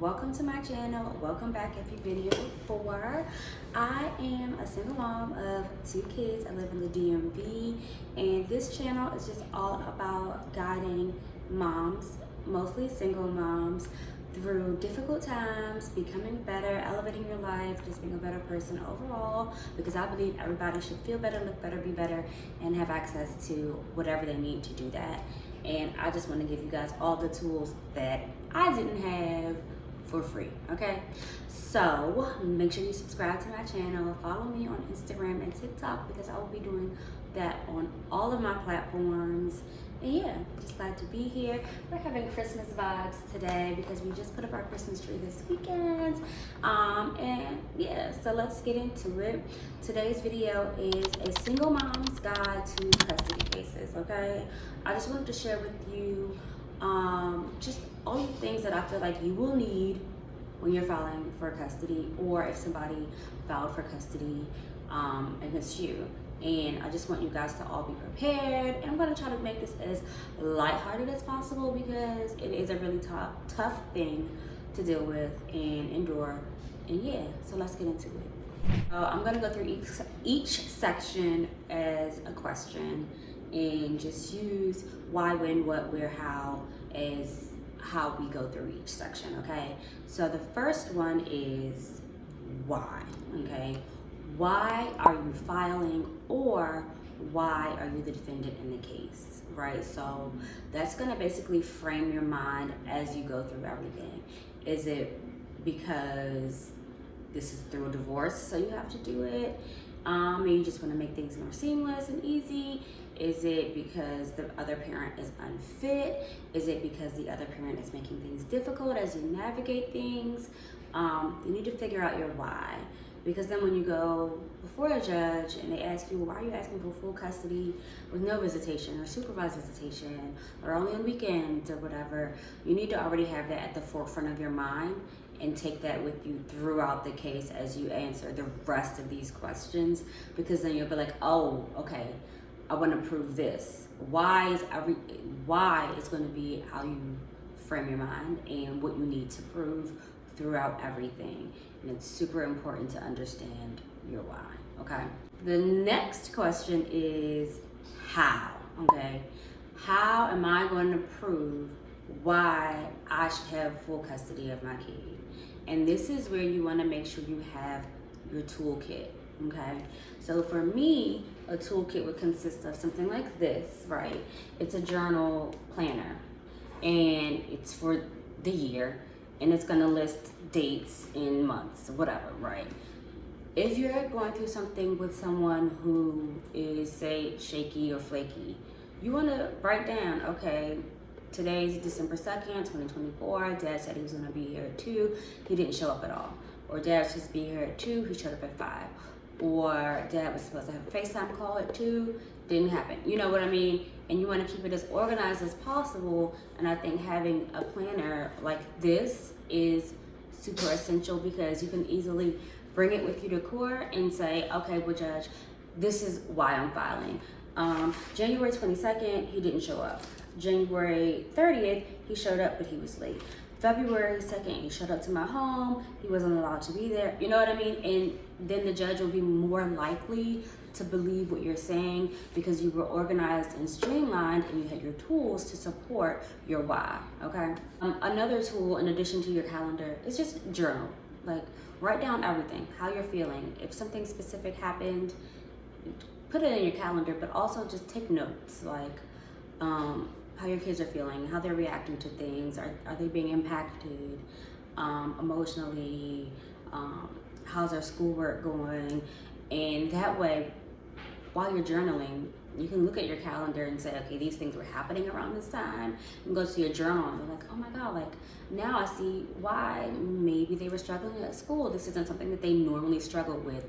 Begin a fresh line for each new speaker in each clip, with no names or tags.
welcome to my channel. Welcome back if you've been here before. I am a single mom of 2 kids. I live in the DMV, and this channel is just all about guiding moms, mostly single moms, through difficult times, becoming better, elevating your life, just being a better person overall, because I believe everybody should feel better, look better, be better, and have access to whatever they need to do that. And I just want to give you guys all the tools that I didn't have for free, okay? So make sure you subscribe to my channel, follow me on Instagram and TikTok, because I will be doing that on all of my platforms. And yeah, just glad to be here. We're having Christmas vibes today because we just put up our Christmas tree this weekend. And yeah, so let's get into it. Today's video is a single mom's guide to custody cases, okay? I just wanted to share with you just all the things that I feel like you will need when you're filing for custody, or if somebody filed for custody against you. And I just want you guys to all be prepared. And I'm going to try to make this as lighthearted as possible, because it is a really tough thing to deal with and endure. And yeah, so let's get into it. I'm going to go through each section as a question and just use why, when, what, where, how as how we go through each section, okay? So the first one is why, okay? Why are you filing, or why are you the defendant in the case, right? So that's gonna basically frame your mind as you go through everything. Is it because this is through a divorce, so you have to do it? And you just wanna make things more seamless and easy? Is it because the other parent is unfit? Is it because the other parent is making things difficult as you navigate things? You need to figure out your why. Because then when you go before a judge and they ask you, well, why are you asking for full custody with no visitation or supervised visitation or only on weekends or whatever, you need to already have that at the forefront of your mind and take that with you throughout the case as you answer the rest of these questions, because then you'll be like, oh, okay, I want to prove this. Why is going to be how you frame your mind and what you need to prove throughout everything. And it's super important to understand your why, okay? The next question is how, okay? How am I going to prove why I should have full custody of my kid? And this is where you want to make sure you have your toolkit, okay? So for me, a toolkit would consist of something like this, right? It's a journal planner, and it's for the year, and it's gonna list dates and months, whatever, right? If you're going through something with someone who is, say, shaky or flaky, you wanna write down, okay, today's December 2nd, 2024, Dad said he was gonna be here at 2, he didn't show up at all. Or Dad was supposed to be here at 2, he showed up at 5. Or Dad was supposed to have a FaceTime call at 2, didn't happen. You know what I mean? And you want to keep it as organized as possible. And I think having a planner like this is super essential, because you can easily bring it with you to court and say, okay, well, Judge, this is why I'm filing. January 22nd, he didn't show up. January 30th, he showed up, but he was late. February 2nd, he showed up to my home. He wasn't allowed to be there. You know what I mean? And then the judge will be more likely to believe what you're saying, because you were organized and streamlined and you had your tools to support your why, okay? Another tool in addition to your calendar is just journal. Like, write down everything, how you're feeling. If something specific happened, put it in your calendar, but also just take notes, like how your kids are feeling, how they're reacting to things. Are they being impacted emotionally? How's their schoolwork going? And that way, while you're journaling, you can look at your calendar and say, okay, these things were happening around this time, and go to your journal and be like, oh my God, like now I see why maybe they were struggling at school. This isn't something that they normally struggle with.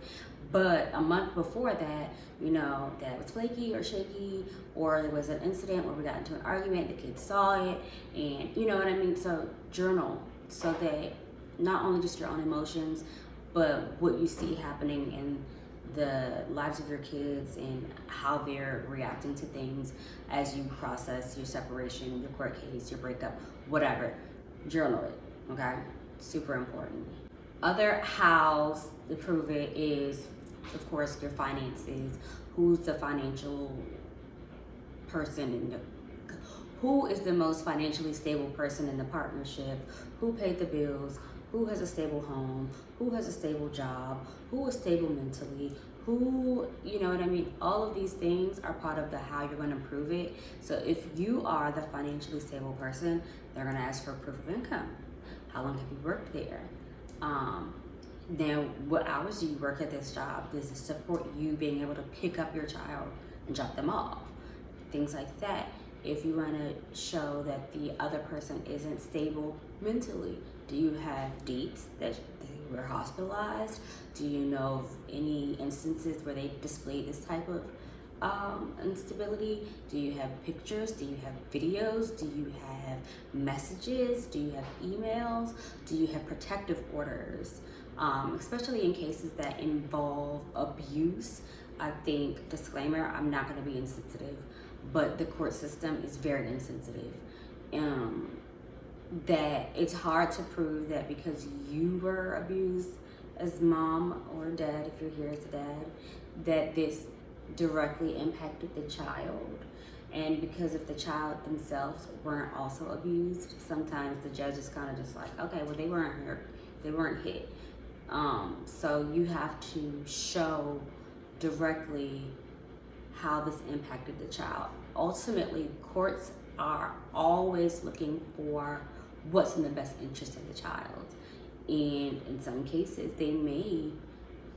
But a month before that, you know, Dad was flaky or shaky, or there was an incident where we got into an argument, the kids saw it, and you know what I mean? So journal, so that not only just your own emotions, but what you see happening in the lives of your kids and how they're reacting to things as you process your separation, your court case, your breakup, whatever. Journal it, okay? super important. Other hows to prove it is, of course, your finances. Who's the financial person in the who is the most financially stable person in the partnership? Who paid the bills? Who has a stable home? Who has a stable job? Who is stable mentally? Who, you know what I mean? All of these things are part of the how you're going to prove it. So if you are the financially stable person, they're going to ask for proof of income. How long have you worked there? Then what hours do you work at this job? Does it support you being able to pick up your child and drop them off? Things like that. If you want to show that the other person isn't stable mentally, do you have dates that they were hospitalized? Do you know of any instances where they displayed this type of instability? Do you have pictures? Do you have videos? Do you have messages? Do you have emails? Do you have protective orders? Especially in cases that involve abuse. I think, disclaimer, I'm not going to be insensitive, but the court system is very insensitive. That it's hard to prove that because you were abused as mom or dad, if you're here as a dad, that this directly impacted the child. And because if the child themselves weren't also abused, sometimes the judge is kind of just like, okay, well, they weren't hurt, they weren't hit. So you have to show directly how this impacted the child. Ultimately, courts are always looking for what's in the best interest of the child. And in some cases, they may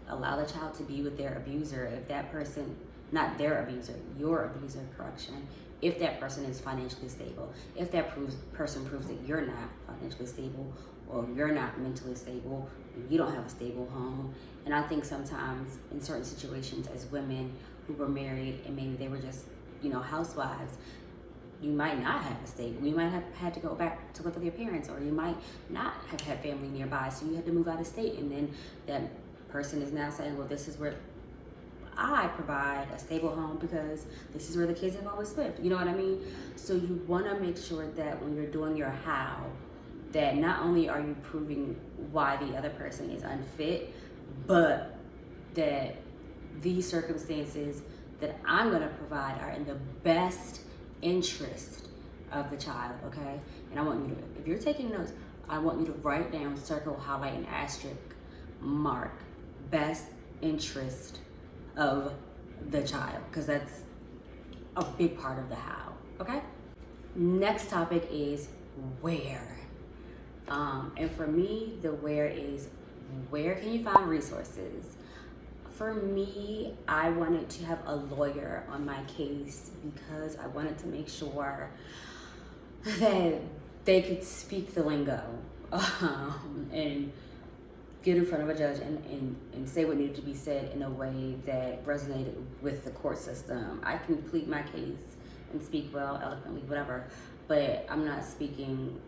allow the child to be with their abuser if that person, not their abuser, your abuser, correction, if that person is financially stable. If that person proves that you're not financially stable, or you're not mentally stable, you don't have a stable home. And I think sometimes in certain situations as women who were married and maybe they were just, housewives, you might not have a stable. You might have had to go back to live with your parents, or you might not have had family nearby, so you had to move out of state. And then that person is now saying, well, this is where I provide a stable home because this is where the kids have always lived. You know what I mean? So you want to make sure that when you're doing your how, that not only are you proving why the other person is unfit, but that these circumstances that I'm going to provide are in the best interest of the child, okay? And I want you to, if you're taking notes, I want you to write down, circle, highlight, and asterisk, mark, best interest of the child, because that's a big part of the how, okay? Next topic is where. And for me, the where is, where can you find resources? For me, I wanted to have a lawyer on my case because I wanted to make sure that they could speak the lingo and get in front of a judge and say what needed to be said in a way that resonated with the court system. I can plead my case and speak well, eloquently, whatever, but I'm not speaking,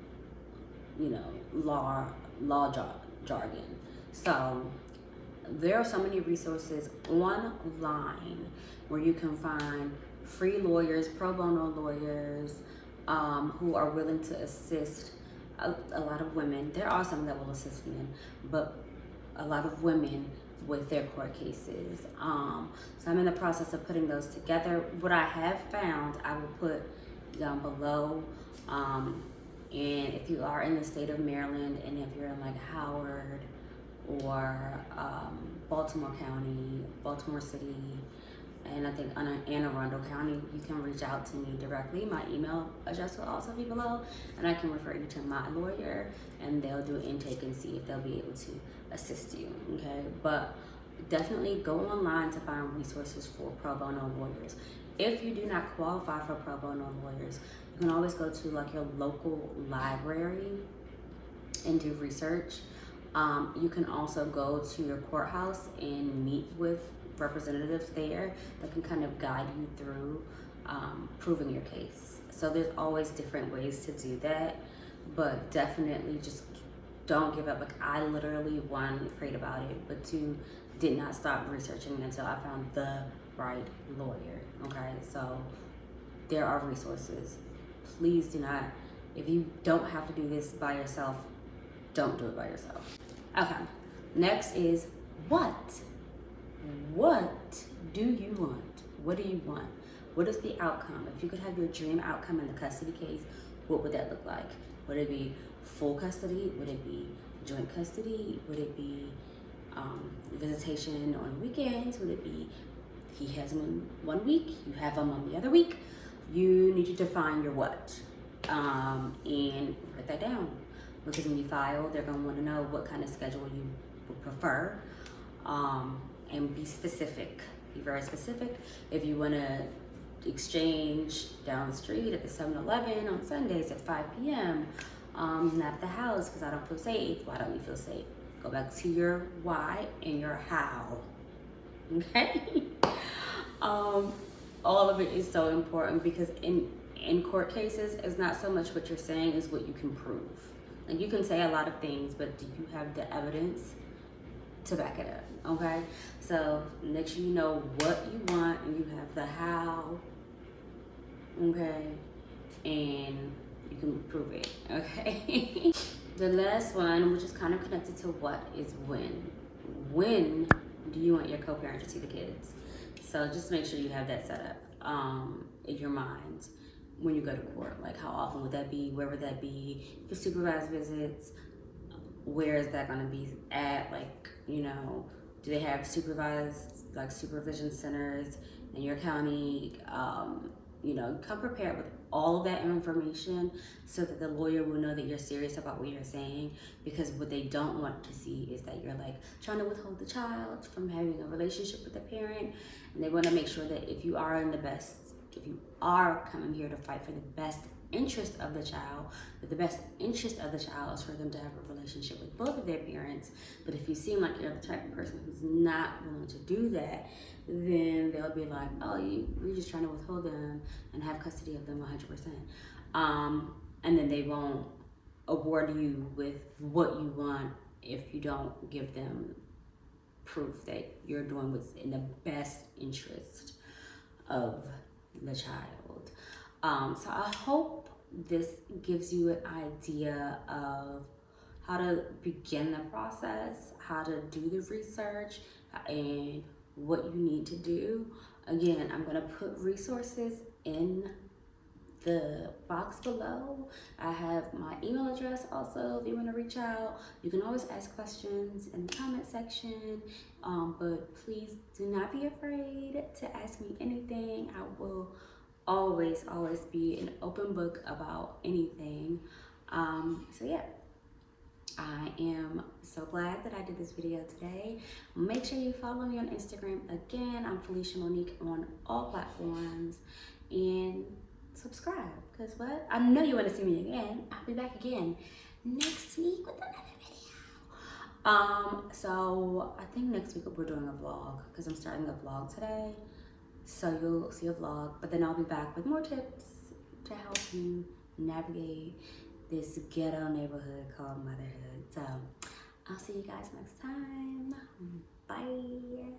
law jargon. So there are so many resources online where you can find free lawyers, pro bono lawyers, who are willing to assist a lot of women. There are some that will assist men, but a lot of women with their court cases. So I'm in the process of putting those together. What I have found, I will put down below. And if you are in the state of Maryland, and if you're in like Howard or Baltimore County, Baltimore City, and I think Anne Arundel County, you can reach out to me directly. My email address will also be below, and I can refer you to my lawyer, and they'll do an intake and see if they'll be able to assist you, okay? But definitely go online to find resources for pro bono lawyers. If you do not qualify for pro bono lawyers, you can always go to like your local library and do research. You can also go to your courthouse and meet with representatives there that can kind of guide you through proving your case. So there's always different ways to do that, but definitely just don't give up. Like I literally, one, prayed about it, but two, did not stop researching until I found the right lawyer, okay? So there are resources. Please do not, if you don't have to do this by yourself, don't do it by yourself. Okay, next is what? What do you want? What do you want? What is the outcome? If you could have your dream outcome in the custody case, what would that look like? Would it be full custody? Would it be joint custody? Would it be visitation on weekends? Would it be he has him in 1 week, you have him on the other week? You need to define your what, and write that down. Because when you file, they're gonna wanna know what kind of schedule you would prefer, and be specific, be very specific. If you wanna exchange down the street at the 7-Eleven on Sundays at 5 p.m., not the house because I don't feel safe. Why don't you feel safe? Go back to your why and your how, okay? All of it is so important because in court cases, it's not so much what you're saying, is what you can prove. Like you can say a lot of things, but do you have the evidence to back it up, okay? So make sure you know what you want and you have the how, okay? And you can prove it, okay? The last one, which is kind of connected to what, is when. When do you want your co-parent to see the kids? So just make sure you have that set up in your mind when you go to court. Like how often would that be? Where would that be? For supervised visits, where is that gonna be at? Like, you know, do they have supervised, like supervision centers in your county? You know, come prepared with all of that information so that the lawyer will know that you're serious about what you're saying, because what they don't want to see is that you're like trying to withhold the child from having a relationship with the parent. And they want to make sure that if you are coming here to fight for the best interest of the child, that the best interest of the child is for them to have a relationship with both of their parents. But if you seem like you're the type of person who's not willing to do that, then they'll be like, oh, you're just trying to withhold them and have custody of them 100%. And then they won't award you with what you want if you don't give them proof that you're doing what's in the best interest of the child. So I hope this gives you an idea of how to begin the process, how to do the research, and what you need to do. Again, I'm gonna put resources in the box below. I have my email address also if you want to reach out. You can always ask questions in the comment section, but please do not be afraid to ask me anything. I will always be an open book about anything. So yeah, I am so glad that I did this video today. Make sure you follow me on Instagram. Again, I'm Felicia Monique on all platforms, and subscribe, because what? I know you want to see me again. I'll be back again next week with another video. So I think next week we're doing a vlog, because I'm starting a vlog today. So you'll see a vlog, but then I'll be back with more tips to help you navigate this ghetto neighborhood called motherhood. So I'll see you guys next time. Bye.